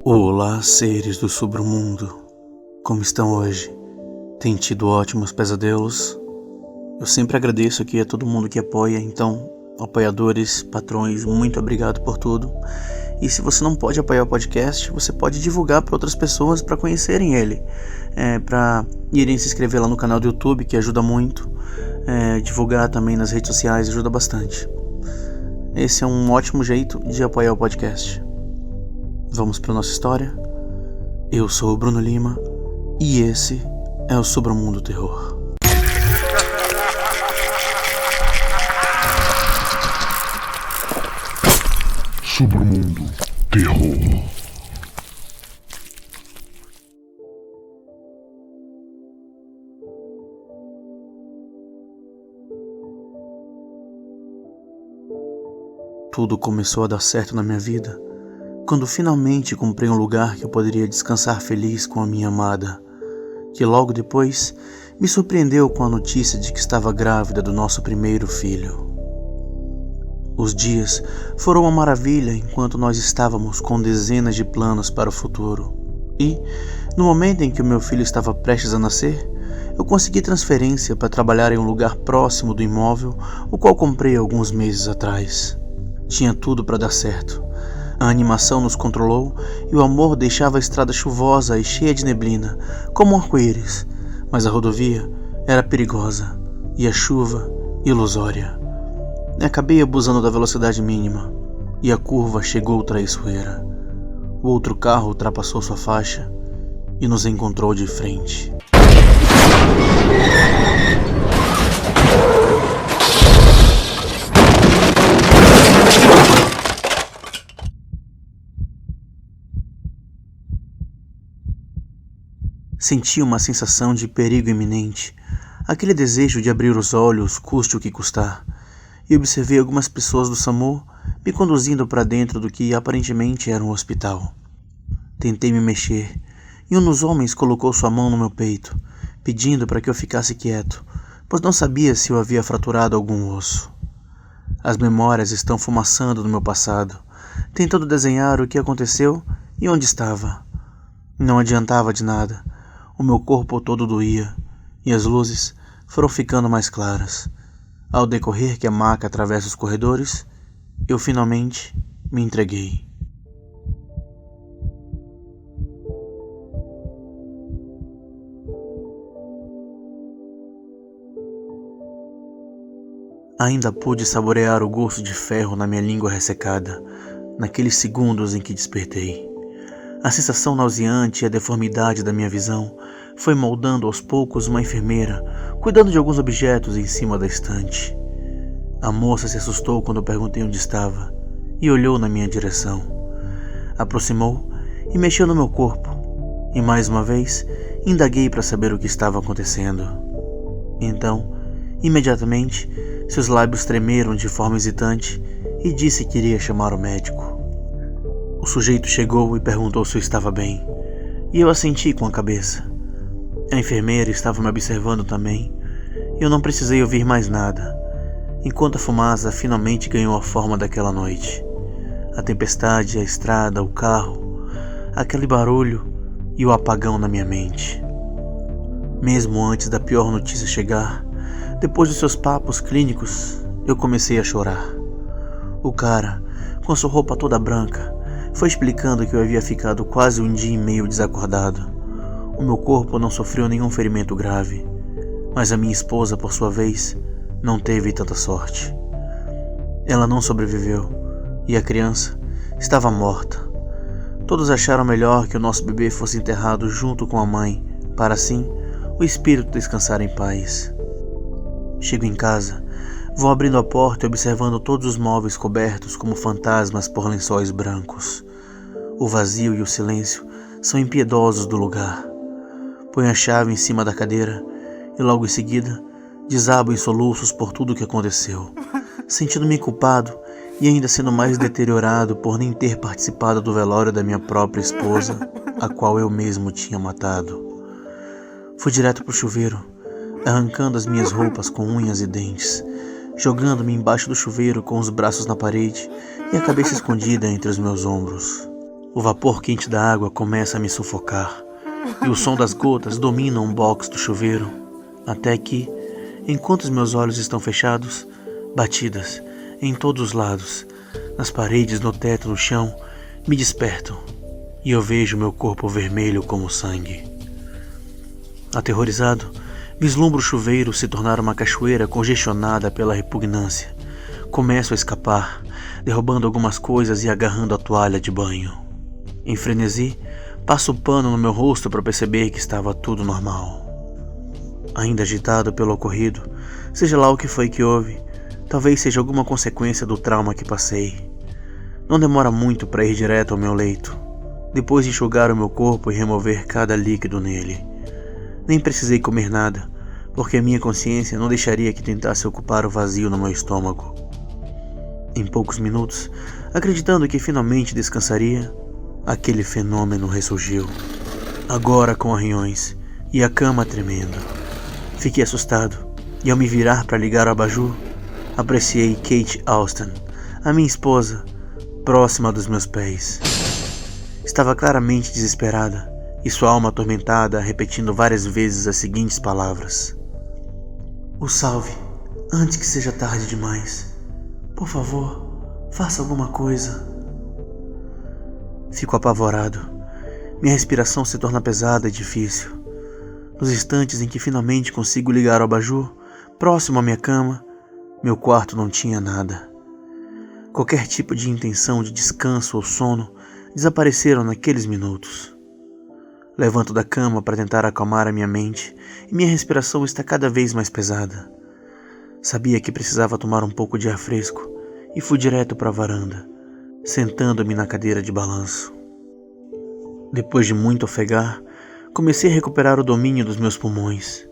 Olá, seres do submundo. Como estão hoje? Tem tido ótimos pesadelos? Eu sempre agradeço aqui a todo mundo que apoia, então, apoiadores, patrões, muito obrigado por tudo. E se você não pode apoiar o podcast, você pode divulgar para outras pessoas para conhecerem ele, para irem se inscrever lá no canal do YouTube, que ajuda muito, divulgar também nas redes sociais, ajuda bastante. Esse é um ótimo jeito de apoiar o podcast. Vamos para nossa história? Eu sou o Bruno Lima e esse é o Submundo Terror. Submundo Terror. Tudo começou a dar certo na minha vida quando finalmente comprei um lugar que eu poderia descansar feliz com a minha amada, que logo depois me surpreendeu com a notícia de que estava grávida do nosso primeiro filho. Os dias foram uma maravilha enquanto nós estávamos com dezenas de planos para o futuro. E, no momento em que o meu filho estava prestes a nascer, eu consegui transferência para trabalhar em um lugar próximo do imóvel, o qual comprei alguns meses atrás. Tinha tudo para dar certo. A animação nos controlou e o amor deixava a estrada chuvosa e cheia de neblina, como um arco-íris, mas a rodovia era perigosa e a chuva ilusória. Acabei abusando da velocidade mínima e a curva chegou traiçoeira. O outro carro ultrapassou sua faixa e nos encontrou de frente. Senti uma sensação de perigo iminente, aquele desejo de abrir os olhos, custe o que custar, e observei algumas pessoas do SAMU me conduzindo para dentro do que aparentemente era um hospital. Tentei me mexer, e um dos homens colocou sua mão no meu peito, pedindo para que eu ficasse quieto, pois não sabia se eu havia fraturado algum osso. As memórias estão fumaçando no meu passado, tentando desenhar o que aconteceu e onde estava. Não adiantava de nada. O meu corpo todo doía, e as luzes foram ficando mais claras. Ao decorrer que a maca atravessa os corredores, eu finalmente me entreguei. Ainda pude saborear o gosto de ferro na minha língua ressecada, naqueles segundos em que despertei. A sensação nauseante e a deformidade da minha visão foi moldando aos poucos uma enfermeira, cuidando de alguns objetos em cima da estante. A moça se assustou quando eu perguntei onde estava e olhou na minha direção. Aproximou e mexeu no meu corpo, e mais uma vez indaguei para saber o que estava acontecendo. Então, imediatamente, seus lábios tremeram de forma hesitante e disse que iria chamar o médico. O sujeito chegou e perguntou se eu estava bem, e eu assenti com a cabeça. A enfermeira estava me observando também, e eu não precisei ouvir mais nada, enquanto a fumaça finalmente ganhou a forma daquela noite. A tempestade, a estrada, o carro, aquele barulho e o apagão na minha mente. Mesmo antes da pior notícia chegar, depois dos seus papos clínicos, eu comecei a chorar. O cara, com sua roupa toda branca, foi explicando que eu havia ficado quase um dia e meio desacordado. O meu corpo não sofreu nenhum ferimento grave, mas a minha esposa, por sua vez, não teve tanta sorte. Ela não sobreviveu e a criança estava morta. Todos acharam melhor que o nosso bebê fosse enterrado junto com a mãe, para assim o espírito descansar em paz. Chego em casa, vou abrindo a porta e observando todos os móveis cobertos como fantasmas por lençóis brancos. O vazio e o silêncio são impiedosos do lugar. Ponho a chave em cima da cadeira e logo em seguida desabo em soluços por tudo o que aconteceu, sentindo-me culpado e ainda sendo mais deteriorado por nem ter participado do velório da minha própria esposa, a qual eu mesmo tinha matado. Fui direto para o chuveiro, arrancando as minhas roupas com unhas e dentes, jogando-me embaixo do chuveiro com os braços na parede e a cabeça escondida entre os meus ombros. O vapor quente da água começa a me sufocar e o som das gotas domina um box do chuveiro, até que, enquanto os meus olhos estão fechados, batidas em todos os lados, nas paredes, no teto, no chão, me despertam e eu vejo meu corpo vermelho como sangue. Aterrorizado, vislumbro o chuveiro se tornar uma cachoeira congestionada pela repugnância. Começo a escapar, derrubando algumas coisas e agarrando a toalha de banho. Em frenesi, passo o pano no meu rosto para perceber que estava tudo normal. Ainda agitado pelo ocorrido, seja lá o que foi que houve, talvez seja alguma consequência do trauma que passei. Não demora muito para ir direto ao meu leito, depois de enxugar o meu corpo e remover cada líquido nele. Nem precisei comer nada, porque a minha consciência não deixaria que tentasse ocupar o vazio no meu estômago. Em poucos minutos, acreditando que finalmente descansaria, aquele fenômeno ressurgiu, agora com arranhões e a cama tremendo. Fiquei assustado e, ao me virar para ligar o abajur, apreciei Kate Austen, a minha esposa, próxima dos meus pés. Estava claramente desesperada e sua alma atormentada, repetindo várias vezes as seguintes palavras: "O salve, antes que seja tarde demais. Por favor, faça alguma coisa." Fico apavorado. Minha respiração se torna pesada e difícil. Nos instantes em que finalmente consigo ligar o abajur, próximo à minha cama, meu quarto não tinha nada. Qualquer tipo de intenção de descanso ou sono desapareceram naqueles minutos. Levanto da cama para tentar acalmar a minha mente e minha respiração está cada vez mais pesada. Sabia que precisava tomar um pouco de ar fresco e fui direto para a varanda, sentando-me na cadeira de balanço. Depois de muito ofegar, comecei a recuperar o domínio dos meus pulmões,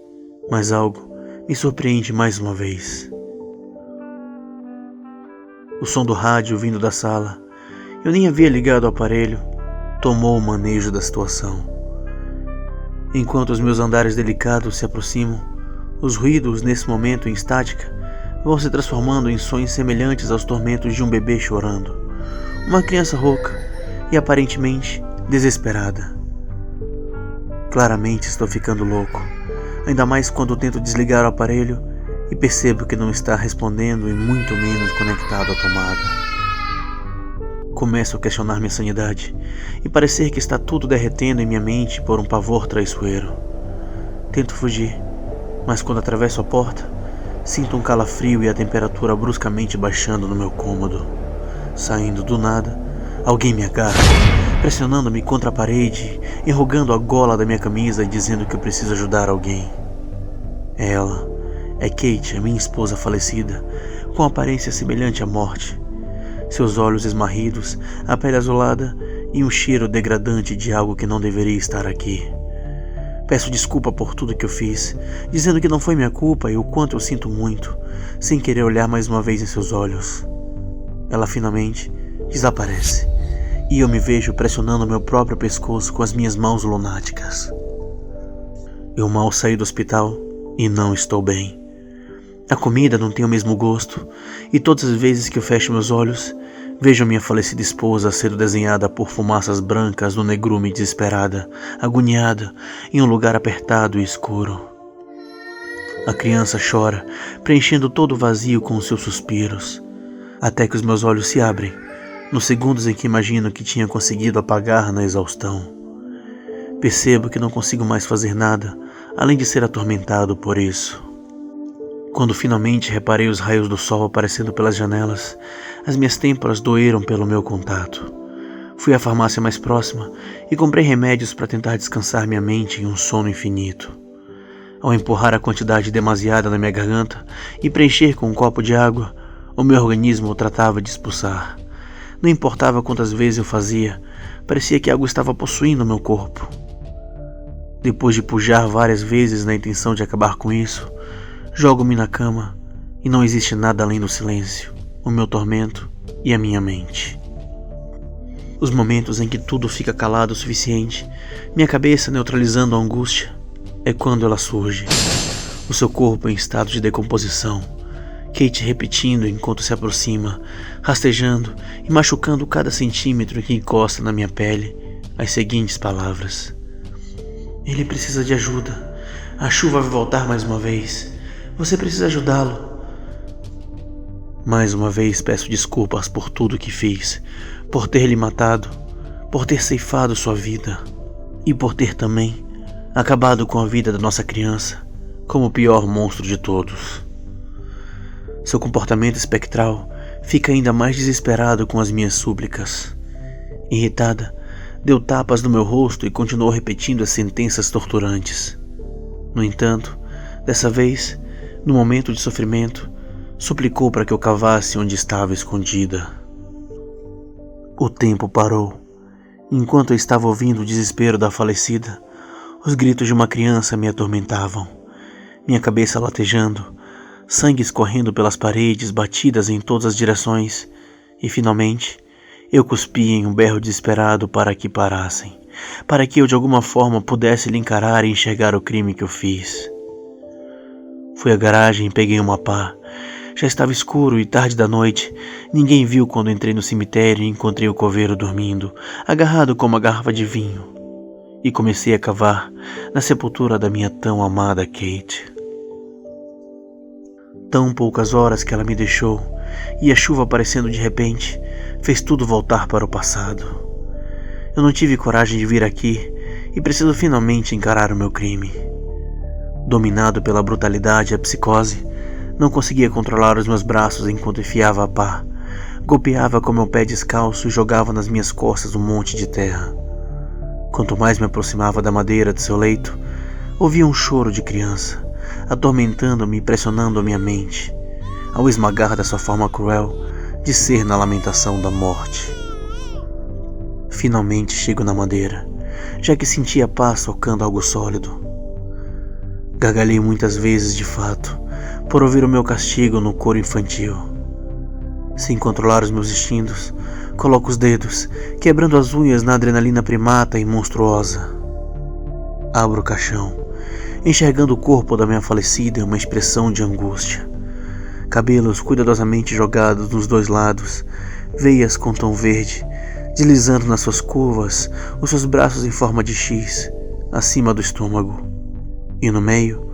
mas algo me surpreende mais uma vez. O som do rádio vindo da sala, eu nem havia ligado o aparelho, tomou o manejo da situação. Enquanto os meus andares delicados se aproximam, os ruídos, nesse momento em estática, vão se transformando em sons semelhantes aos tormentos de um bebê chorando, uma criança rouca e aparentemente desesperada. Claramente estou ficando louco, ainda mais quando tento desligar o aparelho e percebo que não está respondendo e muito menos conectado à tomada. Começo a questionar minha sanidade e parecer que está tudo derretendo em minha mente por um pavor traiçoeiro. Tento fugir, mas quando atravesso a porta, sinto um calafrio e a temperatura bruscamente baixando no meu cômodo. Saindo do nada, alguém me agarra, pressionando-me contra a parede, enrugando a gola da minha camisa e dizendo que eu preciso ajudar alguém. Ela é Kate, a minha esposa falecida, com aparência semelhante à morte. Seus olhos esmarridos, a pele azulada e um cheiro degradante de algo que não deveria estar aqui. Peço desculpa por tudo que eu fiz, dizendo que não foi minha culpa e o quanto eu sinto muito, sem querer olhar mais uma vez em seus olhos. Ela finalmente desaparece e eu me vejo pressionando meu próprio pescoço com as minhas mãos lunáticas. Eu mal saí do hospital e não estou bem. A comida não tem o mesmo gosto, e todas as vezes que eu fecho meus olhos, vejo a minha falecida esposa sendo desenhada por fumaças brancas no negrume desesperada, agoniada, em um lugar apertado e escuro. A criança chora, preenchendo todo o vazio com os seus suspiros, até que os meus olhos se abrem, nos segundos em que imagino que tinha conseguido apagar na exaustão. Percebo que não consigo mais fazer nada, além de ser atormentado por isso. Quando finalmente reparei os raios do sol aparecendo pelas janelas, as minhas têmporas doeram pelo meu contato. Fui à farmácia mais próxima e comprei remédios para tentar descansar minha mente em um sono infinito. Ao empurrar a quantidade demasiada na minha garganta e preencher com um copo de água, o meu organismo o tratava de expulsar. Não importava quantas vezes eu fazia, parecia que algo estava possuindo meu corpo. Depois de pujar várias vezes na intenção de acabar com isso, jogo-me na cama e não existe nada além do silêncio, o meu tormento e a minha mente. Os momentos em que tudo fica calado o suficiente, minha cabeça neutralizando a angústia, é quando ela surge, o seu corpo em estado de decomposição, Kate repetindo enquanto se aproxima, rastejando e machucando cada centímetro que encosta na minha pele, as seguintes palavras: "Ele precisa de ajuda. A chuva vai voltar mais uma vez. Você precisa ajudá-lo." Mais uma vez peço desculpas por tudo que fiz, por ter lhe matado, por ter ceifado sua vida e por ter também acabado com a vida da nossa criança como o pior monstro de todos. Seu comportamento espectral fica ainda mais desesperado com as minhas súplicas. Irritada, deu tapas no meu rosto e continuou repetindo as sentenças torturantes. No entanto, dessa vez, no momento de sofrimento, suplicou para que eu cavasse onde estava escondida. O tempo parou. Enquanto eu estava ouvindo o desespero da falecida, os gritos de uma criança me atormentavam, minha cabeça latejando, sangue escorrendo pelas paredes batidas em todas as direções, e finalmente eu cuspi em um berro desesperado para que parassem, para que eu de alguma forma pudesse lhe encarar e enxergar o crime que eu fiz. Fui à garagem e peguei uma pá. Já estava escuro e tarde da noite. Ninguém viu quando entrei no cemitério e encontrei o coveiro dormindo, agarrado com uma garrafa de vinho. E comecei a cavar na sepultura da minha tão amada Kate. Tão poucas horas que ela me deixou, e a chuva aparecendo de repente fez tudo voltar para o passado. Eu não tive coragem de vir aqui e preciso finalmente encarar o meu crime. Dominado pela brutalidade e a psicose, não conseguia controlar os meus braços enquanto enfiava a pá, golpeava com meu pé descalço e jogava nas minhas costas um monte de terra. Quanto mais me aproximava da madeira de seu leito, ouvia um choro de criança, atormentando-me e pressionando a minha mente, ao esmagar dessa forma cruel de ser na lamentação da morte. Finalmente chego na madeira, já que senti a pá socando algo sólido. Gargalhei muitas vezes de fato, por ouvir o meu castigo no coro infantil. Sem controlar os meus instintos, coloco os dedos, quebrando as unhas na adrenalina primata e monstruosa. Abro o caixão, enxergando o corpo da minha falecida em uma expressão de angústia. Cabelos cuidadosamente jogados nos dois lados, veias com tom verde, deslizando nas suas curvas, os seus braços em forma de X, acima do estômago. E no meio,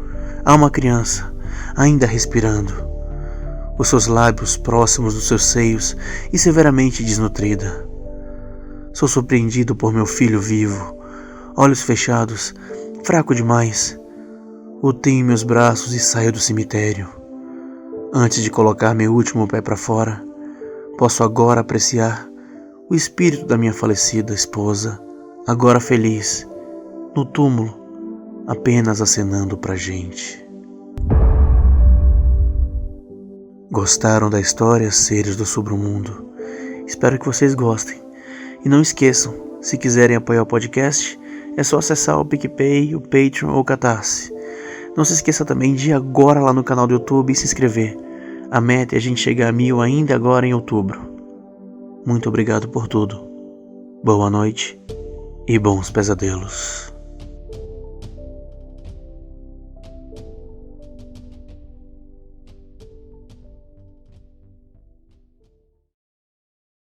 há uma criança, ainda respirando, os seus lábios próximos dos seus seios e severamente desnutrida. Sou surpreendido por meu filho vivo, olhos fechados, fraco demais. O tenho em meus braços e saio do cemitério. Antes de colocar meu último pé para fora, posso agora apreciar o espírito da minha falecida esposa, agora feliz, no túmulo, apenas acenando pra gente. Gostaram da história, seres do submundo? Espero que vocês gostem. E não esqueçam, se quiserem apoiar o podcast, é só acessar o PicPay, o Patreon ou o Catarse. Não se esqueça também de ir agora lá no canal do YouTube e se inscrever. A meta é a gente chegar a 1000 ainda agora em outubro. Muito obrigado por tudo. Boa noite e bons pesadelos.